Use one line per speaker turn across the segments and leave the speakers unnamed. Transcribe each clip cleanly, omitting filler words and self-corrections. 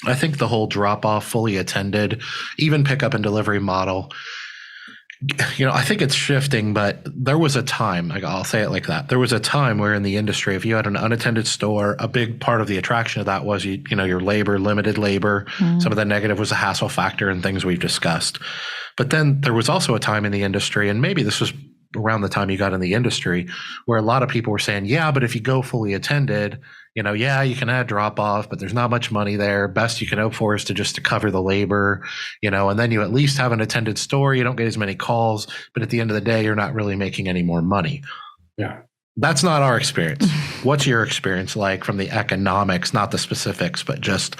I think the whole drop off, fully attended, even pickup and delivery model, I think it's shifting, but there was a time, like I'll say it like that. There was a time where in the industry, if you had an unattended store, a big part of the attraction of that was, your labor, limited labor. Some of the negative was a hassle factor and things we've discussed. But then there was also a time in the industry, and maybe this was around the time you got in the industry, where a lot of people were saying, yeah, but if you go fully attended, yeah, you can add drop off, but there's not much money there. Best you can hope for is to cover the labor, and then you at least have an attended store. You don't get as many calls, but at the end of the day, you're not really making any more money.
Yeah.
That's not our experience. What's your experience like from the economics, not the specifics, but just,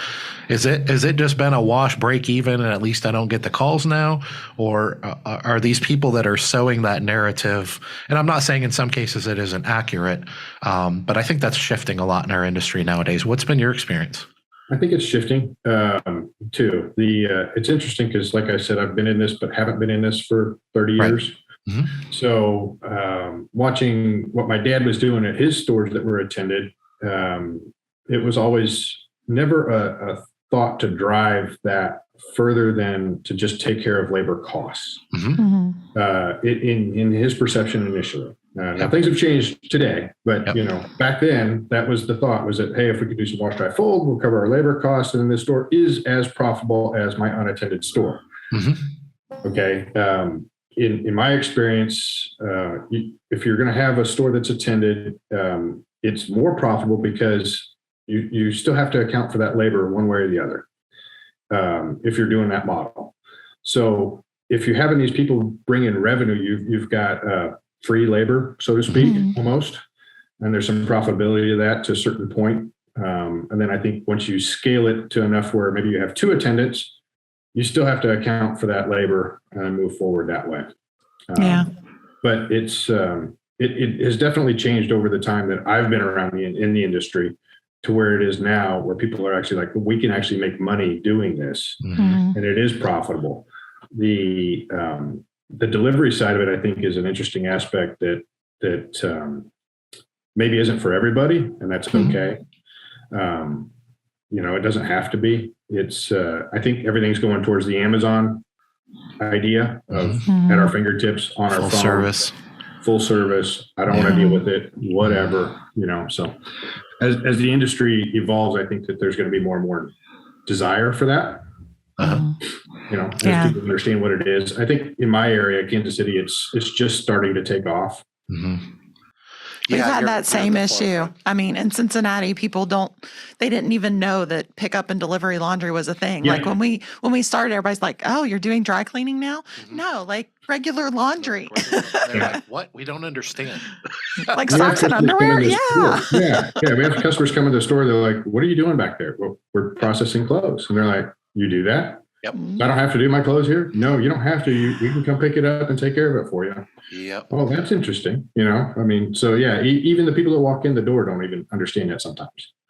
is it just been a wash, break even, and at least I don't get the calls now? Or are these people that are sowing that narrative, and I'm not saying in some cases it isn't accurate, but I think that's shifting a lot in our industry nowadays. What's been your experience?
I think it's shifting too. It's interesting because, like I said, I've been in this, but haven't been in this for 30 years.
Right. Mm-hmm.
So watching what my dad was doing at his stores that were attended, it was always never a thought to drive that further than to just take care of labor costs.
Mm-hmm.
In his perception initially. Now things have changed today, but back then that was the thought, was that, hey, if we could do some wash, dry, fold, we'll cover our labor costs, and then this store is as profitable as my unattended store.
Mm-hmm.
Okay. In my experience, if you're going to have a store that's attended, it's more profitable because you still have to account for that labor one way or the other if you're doing that model. So if you're having these people bring in revenue, you've got free labor, so to speak, almost, and there's some profitability to that to a certain point. And then I think once you scale it to enough where maybe you have 2 attendants, you still have to account for that labor and move forward that way. But it has definitely changed over the time that I've been around in the industry to where it is now, where people are actually like, we can actually make money doing this, and it is profitable. The delivery side of it, I think, is an interesting aspect that maybe isn't for everybody, and that's okay. It doesn't have to be. It's I think everything's going towards the Amazon idea of at our fingertips on our phone. Full service. I don't want to deal with it, whatever, so as the industry evolves, I think that there's going to be more and more desire for that. As people understand what it is. I think in my area, Kansas City, it's just starting to take off.
We've had that same issue. I mean, in Cincinnati, people they didn't even know that pickup and delivery laundry was a thing. Yeah. Like when we started, everybody's like, oh, you're doing dry cleaning now? No, like regular laundry.
They're like, what? We don't understand.
Like socks and underwear?
Yeah. We have customers come to the store. They're like, what are you doing back there? Well, we're processing clothes. And they're like, you do that?
Yep.
I don't have to do my clothes here? No, you don't have to. We can come pick it up and take care of it for you.
Yep.
Oh, that's interesting. I mean, so yeah, even the people that walk in the door don't even understand that sometimes.